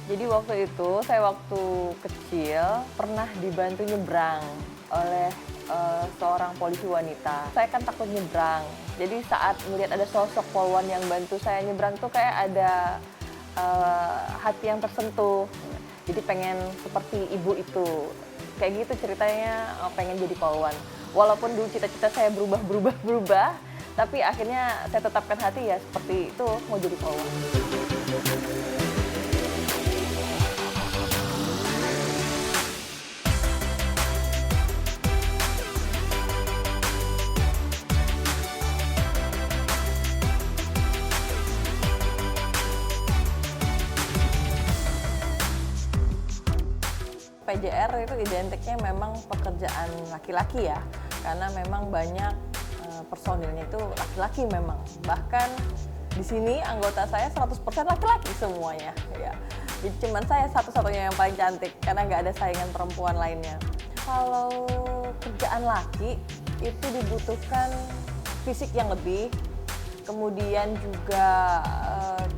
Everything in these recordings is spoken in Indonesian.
Jadi saya waktu kecil pernah dibantu nyebrang oleh seorang polisi wanita. Saya kan takut nyebrang. Jadi saat melihat ada sosok polwan yang bantu saya nyebrang tuh kayak ada hati yang tersentuh. Jadi pengen seperti ibu itu. Kayak gitu ceritanya, pengen jadi polwan. Walaupun dulu cita-cita saya berubah, tapi akhirnya saya tetapkan hati ya seperti itu, mau jadi polwan. PJR itu identiknya memang pekerjaan laki-laki ya, karena memang banyak personilnya itu laki-laki memang. Bahkan di sini anggota saya 100% laki-laki semuanya ya. Jadi cuman saya satu-satunya yang paling cantik karena nggak ada saingan perempuan lainnya. Kalau kerjaan laki itu dibutuhkan fisik yang lebih, kemudian juga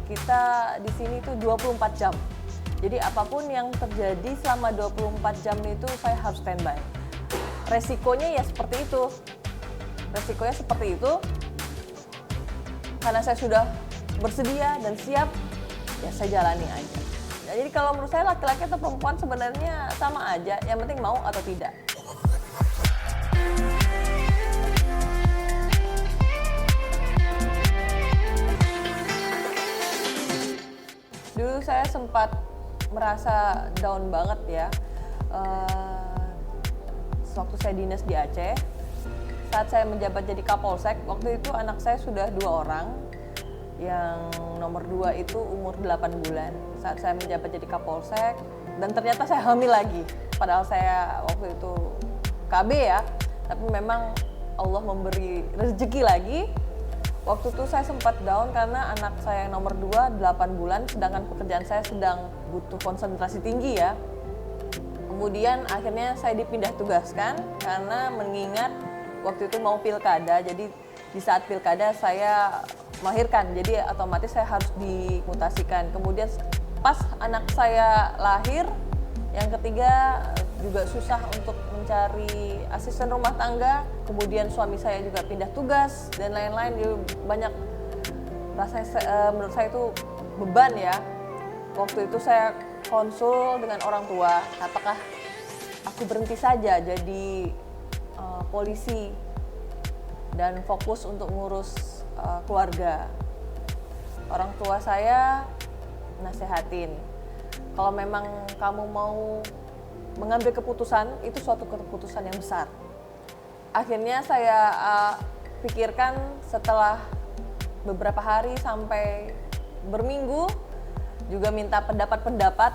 kita di sini tuh 24 jam. Jadi apapun yang terjadi selama 24 jam itu saya harus standby. Resikonya ya seperti itu. Resikonya seperti itu. Karena saya sudah bersedia dan siap, ya saya jalani aja. Nah, jadi kalau menurut saya laki-laki atau perempuan sebenarnya sama aja, yang penting mau atau tidak. Dulu saya sempat merasa down banget ya. Waktu saya dinas di Aceh, saat saya menjabat jadi Kapolsek, waktu itu anak saya sudah 2 orang. Yang nomor 2 itu umur 8 bulan. Saat saya menjabat jadi Kapolsek, dan ternyata saya hamil lagi. Padahal saya waktu itu KB ya, tapi memang Allah memberi rezeki lagi. Waktu itu saya sempat down karena anak saya yang nomor 2, 8 bulan, sedangkan pekerjaan saya sedang butuh konsentrasi tinggi ya. Kemudian akhirnya saya dipindah tugaskan karena mengingat waktu itu mau pilkada, jadi di saat pilkada saya melahirkan, jadi otomatis saya harus dimutasikan. Kemudian pas anak saya lahir, yang ketiga juga susah untuk mencari asisten rumah tangga, kemudian suami saya juga pindah tugas dan lain-lain, jadi banyak menurut saya itu beban ya. Waktu itu saya konsul dengan orang tua, apakah aku berhenti saja jadi polisi dan fokus untuk ngurus keluarga. Orang tua saya nasehatin, kalau memang kamu mau mengambil keputusan, itu suatu keputusan yang besar. Akhirnya saya pikirkan setelah beberapa hari sampai berminggu, juga minta pendapat-pendapat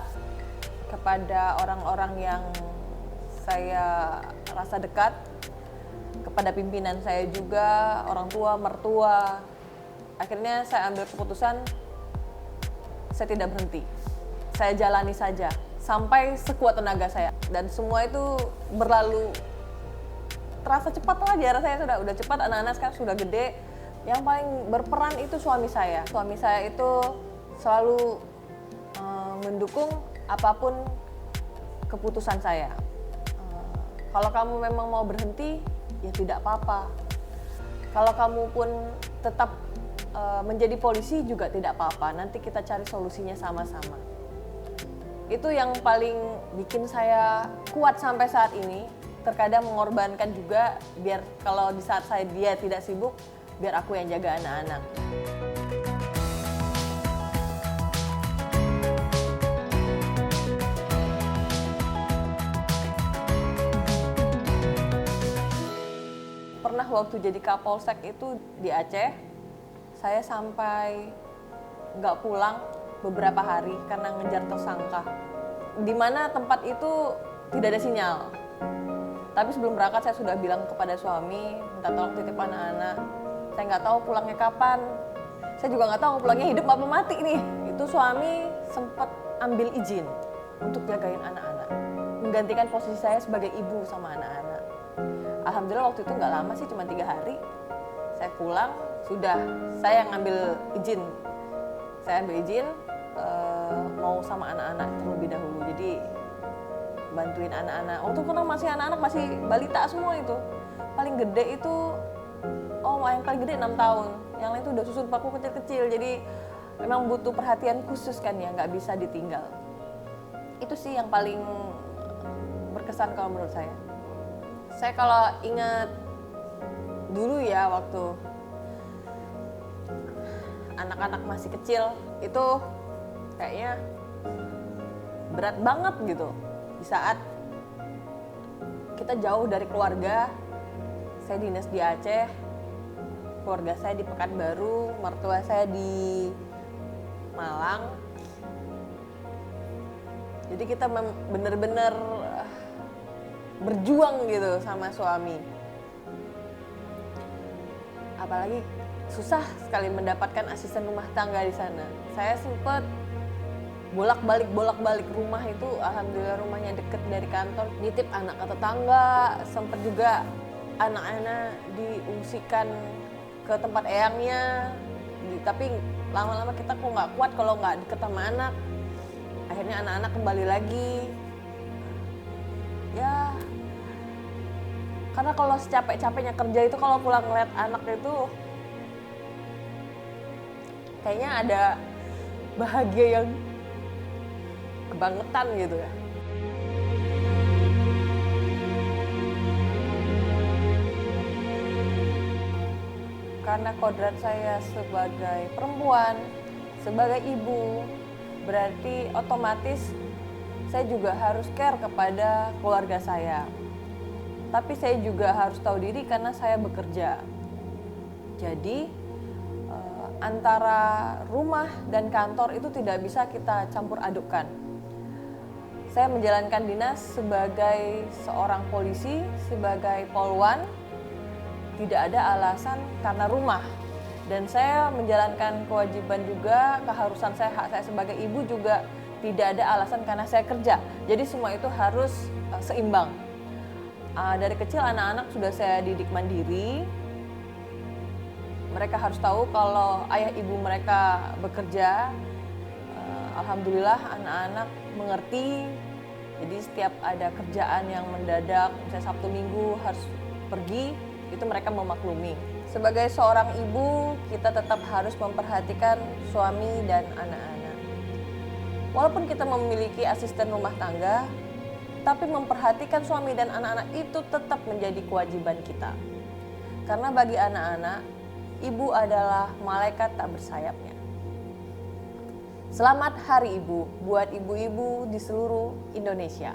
kepada orang-orang yang saya rasa dekat, kepada pimpinan saya juga, orang tua, mertua. Akhirnya saya ambil keputusan, saya tidak berhenti. Saya jalani saja sampai sekuat tenaga saya, dan semua itu berlalu terasa cepat aja. Rasanya udah cepat, anak-anak sekarang sudah gede. Yang paling berperan itu suami saya. Suami saya itu selalu mendukung apapun keputusan saya. Kalau kamu memang mau berhenti, ya tidak apa-apa. Kalau kamu pun tetap menjadi polisi juga tidak apa-apa. Nanti kita cari solusinya sama-sama. Itu yang paling bikin saya kuat sampai saat ini. Terkadang mengorbankan juga, biar kalau di saat dia tidak sibuk, biar aku yang jaga anak-anak. Pernah waktu jadi Kapolsek itu di Aceh, saya sampai nggak pulang beberapa hari karena ngejar tersangka. Di mana tempat itu tidak ada sinyal. Tapi sebelum berangkat saya sudah bilang kepada suami, minta tolong titip anak-anak. Saya nggak tahu pulangnya kapan. Saya juga nggak tahu pulangnya hidup apa mati nih. Itu suami sempat ambil izin untuk jagain anak-anak, menggantikan posisi saya sebagai ibu sama anak-anak. Alhamdulillah waktu itu nggak lama sih, cuma 3 hari. Saya pulang, sudah saya ngambil izin. Saya ambil izin, mau sama anak-anak terlebih dahulu. Jadi bantuin anak-anak. Waktu kan masih anak-anak, masih balita semua itu. Paling gede itu, yang paling gede 6 tahun. Yang lain itu udah susun paku kecil-kecil. Jadi memang butuh perhatian khusus kan ya, nggak bisa ditinggal. Itu sih yang paling berkesan kalau menurut saya. Saya kalau ingat dulu ya waktu anak-anak masih kecil itu kayaknya berat banget gitu. Di saat kita jauh dari keluarga, saya dinas di Aceh, keluarga saya di Pekanbaru, mertua saya di Malang. Jadi kita bener-bener berjuang gitu sama suami. Apalagi susah sekali mendapatkan asisten rumah tangga di sana. Saya sempat bolak-balik rumah itu, alhamdulillah rumahnya deket dari kantor, nitip anak ke tetangga, sempat juga anak-anak diungsikan ke tempat eyangnya. Tapi lama-lama kita kok nggak kuat kalau nggak deket sama anak. Akhirnya anak-anak kembali lagi. Ya, karena kalau secapek-capeknya kerja itu kalau pulang ngeliat anak itu kayaknya ada bahagia yang kebangetan gitu ya. Karena kodrat saya sebagai perempuan, sebagai ibu, berarti otomatis saya juga harus care kepada keluarga saya. Tapi saya juga harus tahu diri karena saya bekerja. Jadi antara rumah dan kantor itu tidak bisa kita campur adukkan. Saya menjalankan dinas sebagai seorang polisi, sebagai polwan, tidak ada alasan karena rumah. Dan saya menjalankan kewajiban juga, keharusan saya, hak saya sebagai ibu juga tidak ada alasan karena saya kerja. Jadi semua itu harus seimbang. Dari kecil anak-anak sudah saya didik mandiri. Mereka harus tahu kalau ayah ibu mereka bekerja. Alhamdulillah anak-anak mengerti. Jadi setiap ada kerjaan yang mendadak, misalnya Sabtu Minggu harus pergi, itu mereka memaklumi. Sebagai seorang ibu, kita tetap harus memperhatikan suami dan anak-anak. Walaupun kita memiliki asisten rumah tangga, tapi memperhatikan suami dan anak-anak itu tetap menjadi kewajiban kita. Karena bagi anak-anak, ibu adalah malaikat tak bersayapnya. Selamat Hari Ibu buat ibu-ibu di seluruh Indonesia.